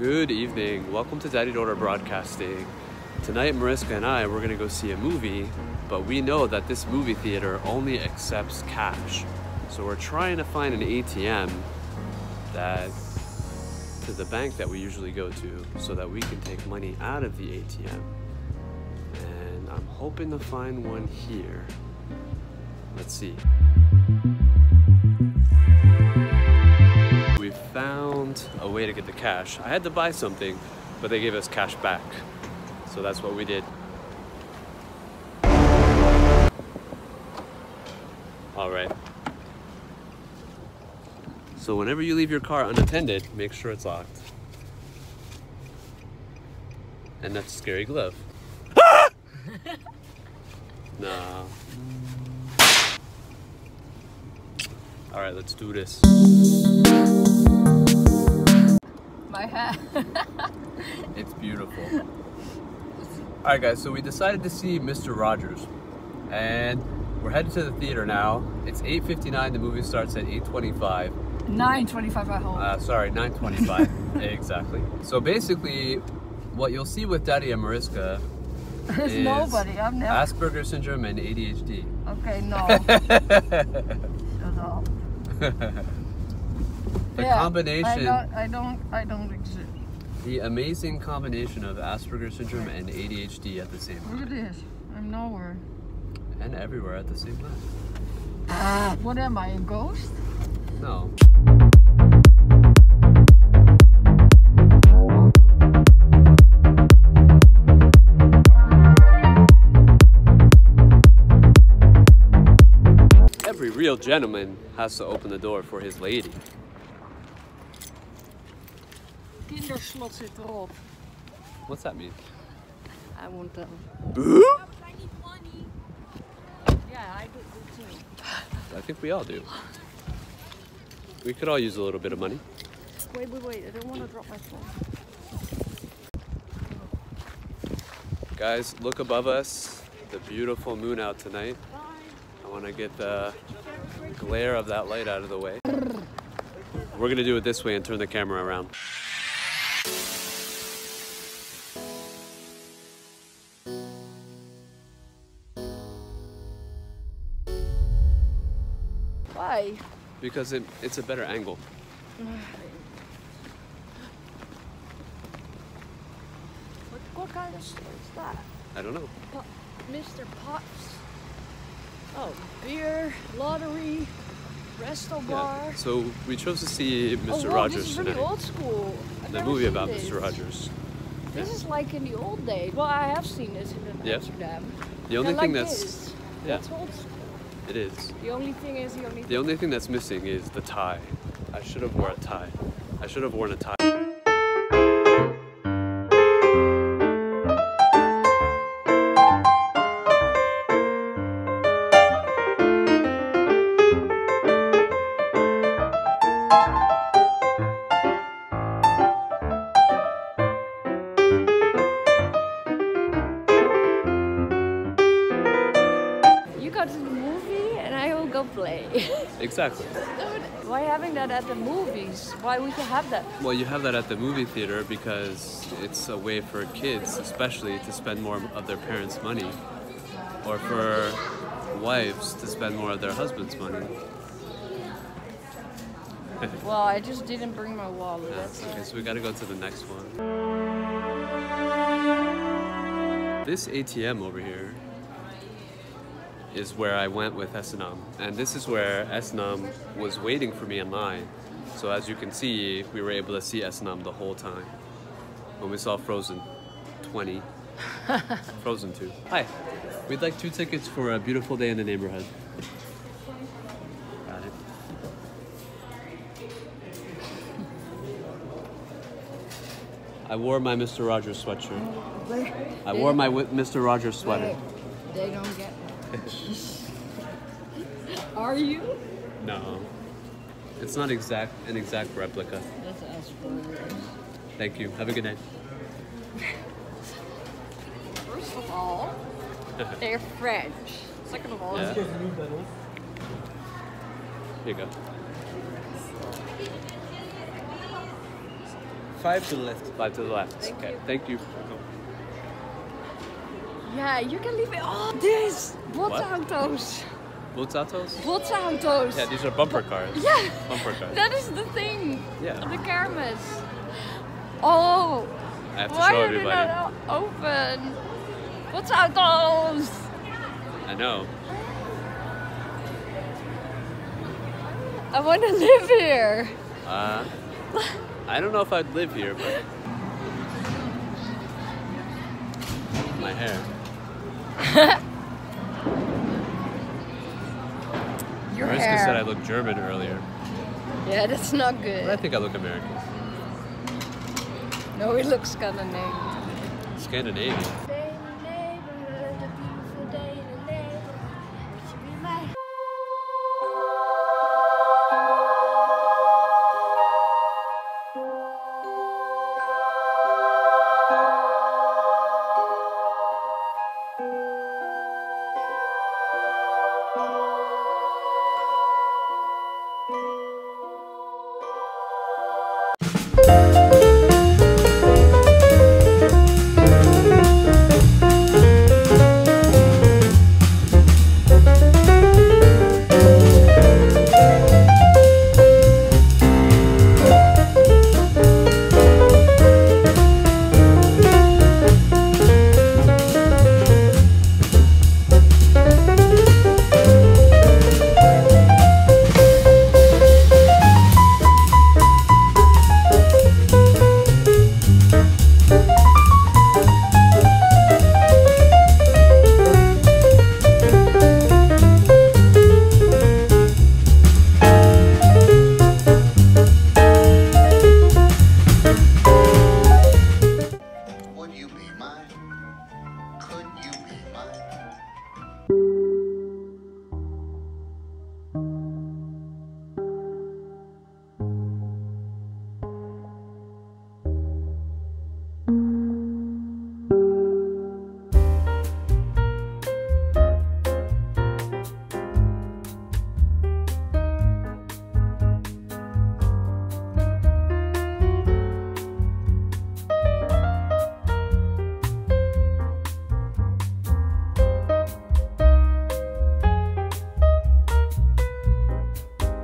Good evening. Welcome to Daddy Daughter Broadcasting. Tonight, Mariska and I, we're going to go see a movie, but we know that this movie theater only accepts cash. So we're trying to find an ATM to the bank that we usually go to so that we can take money out of the ATM. And I'm hoping to find one here. Let's see. We found a way to get the cash. I had to buy something, but they gave us cash back. So that's what we did. All right. So whenever you leave your car unattended, make sure it's locked. And that's a scary glove. No. All right, let's do this. My hat. It's beautiful. All right, guys, so we decided to see Mr. Rogers, and we're headed to the theater now. It's 8:59, the movie starts at 8:25. 9:25 at home. Sorry, 9:25, exactly. So basically, what you'll see with Daddy and Mariska There's is nobody, I've never... Asperger's syndrome and ADHD. Okay, no. Shut up. The combination... I don't exist. The amazing combination of Asperger's syndrome and ADHD at the same time. Look at this. I'm nowhere. And everywhere at the same time. What am I, a ghost? No. Every real gentleman has to open the door for his lady. Kinderslot zit erop. What's that mean? I won't tell. I need money. Yeah, I do too. I think we all do. We could all use a little bit of money. Wait. I don't want to drop my phone. Guys, look above us. The beautiful moon out tonight. I want to get the glare of that light out of the way. We're going to do it this way and turn the camera around. Why? Because it's a better angle. What kind of store is that? I don't know. Mr. Potts. Oh, beer, lottery, resto bar. Yeah. So we chose to see Mr. Whoa, Rogers this is really tonight. old school. I've The never movie seen about this. Mr. Rogers. This is like in the old days. Well, I have seen this in Amsterdam. The only I thing like that's this. yeah, That's old school. it is. The only thing is The only thing that's missing is the tie. I should have worn a tie. I should have worn a tie. You go to the movie and I will go play. Exactly. Why having that at the movies? Why we can have that? Well, you have that at the movie theater because it's a way for kids, especially, to spend more of their parents' money, or for wives to spend more of their husband's money. Well, I just didn't bring my wallet. That's Okay, so we got to go to the next one. This ATM over here is where I went with Esnam, and this is where Esnam was waiting for me in line. So as you can see, we were able to see Esnam the whole time when we saw Frozen 20. Frozen 2. Hi, we'd like 2 tickets for A Beautiful Day in the Neighborhood. Got it. I wore my Mr. Rogers sweatshirt. I wore my Mr. Rogers sweater. They don't get Are you? No. It's not an exact replica. That's Asperger's. Thank you. Have a good night. First of all, they're French. Second of all, Yeah. Here you go. 5 to the left. 5 to the left. Thank okay, you. thank you. Yeah, you can leave it. Oh, this! Botsauto's. Botsauto's? Botsauto's. Yeah, these are bumper cars. Yeah. Bumper cars. That is the thing. Yeah. The kermis. Oh. I have to Why show are they everybody. not open? Botsauto's. I know. I want to live here. I don't know if I'd live here, but my hair. Your Mariska hair. said I look German earlier, Yeah, that's not good. but I think I look American. No, it looks Scandinavian. Scandinavian. Day in the neighborhood, a beautiful day in the neighborhood. Would you be my Would you be mine? Could you be mine?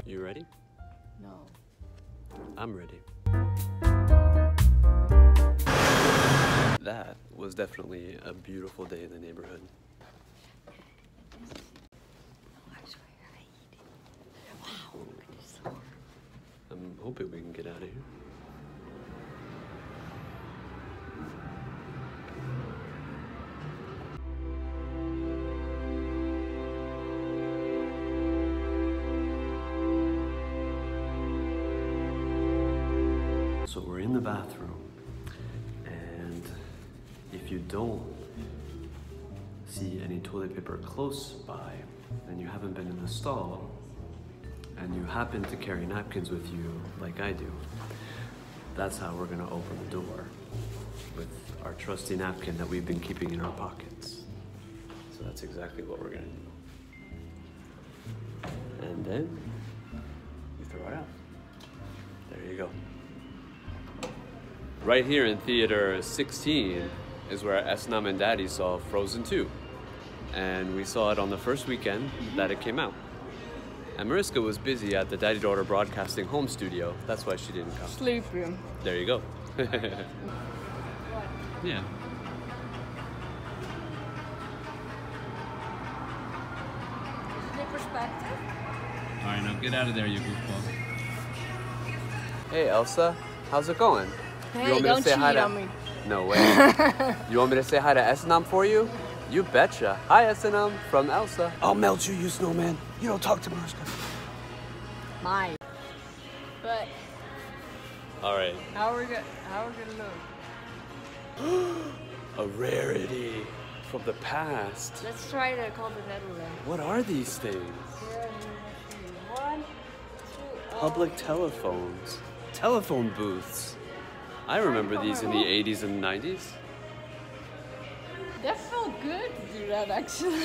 You ready? No. I'm ready. That was definitely a beautiful day in the neighborhood. I swear I eat it. Wow, look at this. I'm hoping we can get out of here. So we're in the bathroom, and if you don't see any toilet paper close by, and you haven't been in the stall, and you happen to carry napkins with you like I do, that's how we're gonna open the door, with our trusty napkin that we've been keeping in our pockets. So that's exactly what we're gonna do. And then you throw it out. There you go. Right here in theater 16 is where S&M and Daddy saw Frozen 2. And we saw it on the first weekend that it came out. And Mariska was busy at the Daddy Daughter Broadcasting home studio. That's why she didn't come. Sleeping. There you go. Yeah. Is it perspective? All right, now get out of there, you goofball. Hey, Elsa. How's it going? Hey, don't cheat on me. No way. You want me to say hi to S&M for you? You betcha. Hi, S&M, from Elsa. I'll melt you, you snowman. You don't talk to Mariska. Mine. But All right. how are we gonna look? A rarity from the past. Let's try to call the Netherlands. What are these things? 1, 2, Public telephones. Telephone booths. I remember these in the 80s and 90s. That felt good to do that actually.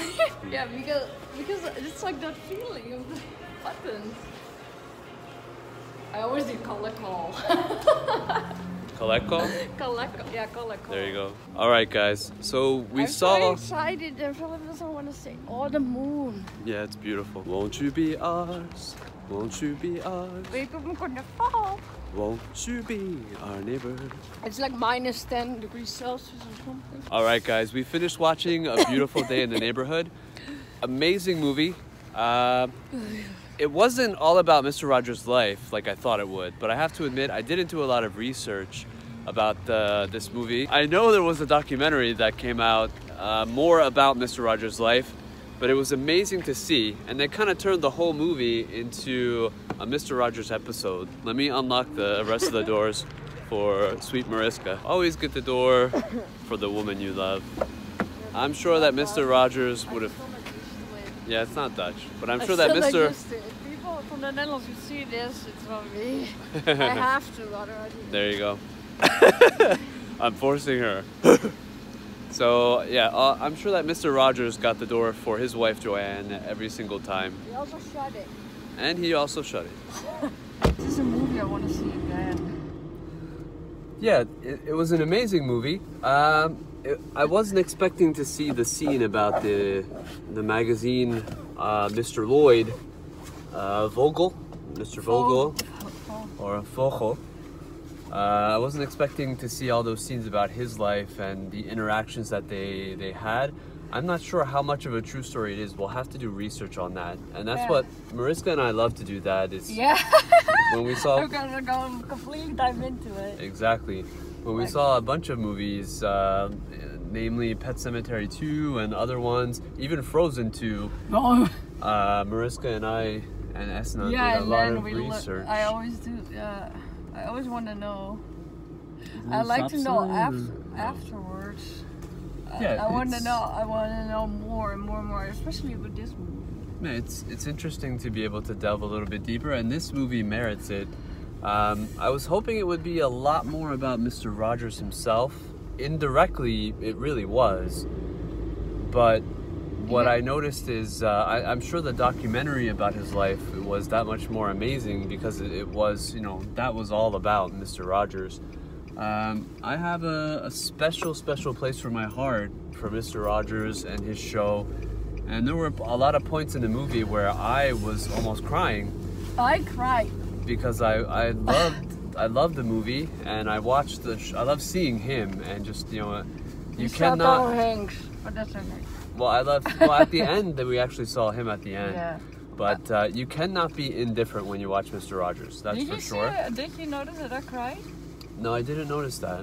Yeah, because it's like that feeling of the buttons. I always do color call. Coleco? Coleco. Yeah, Coleco. There you go. All right, guys. So we I'm saw. so excited. And Phillip doesn't want to say, "Oh, the moon." Yeah, it's beautiful. Won't you be ours? Won't you be ours? Wake up, I'm gonna fall. Won't you be our neighbor? It's like minus 10 degrees Celsius or something. All right, guys. We finished watching A Beautiful Day in the Neighborhood. Amazing movie. It wasn't all about Mr. Rogers' life like I thought it would, but I have to admit I didn't do a lot of research about this movie. I know there was a documentary that came out more about Mr. Rogers' life, but it was amazing to see, and they kind of turned the whole movie into a Mr. Rogers episode. Let me unlock the rest of the doors for sweet Mariska. Always get the door for the woman you love. I'm sure that Mr. Rogers would have... Yeah, it's not Dutch, but I'm sure that Mr. People from the Netherlands who see this, it's not me. I have to, otherwise. There you go. I'm forcing her. So yeah, I'm sure that Mr. Rogers got the door for his wife Joanne every single time. He also shut it. And he also shut it. This is a movie I want to see again. Yeah, it was an amazing movie. I wasn't expecting to see the scene about the magazine Mr. Lloyd Vogel, Mr. Vogel, or Vogel. I wasn't expecting to see all those scenes about his life and the interactions that they had. I'm not sure how much of a true story it is. We'll have to do research on that. And that's what Mariska and I love to do. That is when we saw... We're gonna go completely dive into it. Exactly. When we saw a bunch of movies, namely Pet Sematary 2 and other ones, even Frozen 2, Mariska and I and Esna did a lot of research. I always do, I always want to know. I like to know afterwards. Yeah, I want to know more and more and more, especially with this movie. Yeah, it's interesting to be able to delve a little bit deeper, and this movie merits it. I was hoping it would be a lot more about Mr. Rogers himself. Indirectly, it really was. But what I noticed is, I'm sure the documentary about his life was that much more amazing because it was, that was all about Mr. Rogers. I have a special place for my heart for Mr. Rogers and his show. And there were a lot of points in the movie where I was almost crying. I cried. Because I loved the movie, and I watched I love seeing him, and just you cannot. Hanks, but that's okay. Well, at the end that we actually saw him at the end. Yeah. But you cannot be indifferent when you watch Mr. Rogers. That's for sure. Did you notice that I cried? No, I didn't notice that.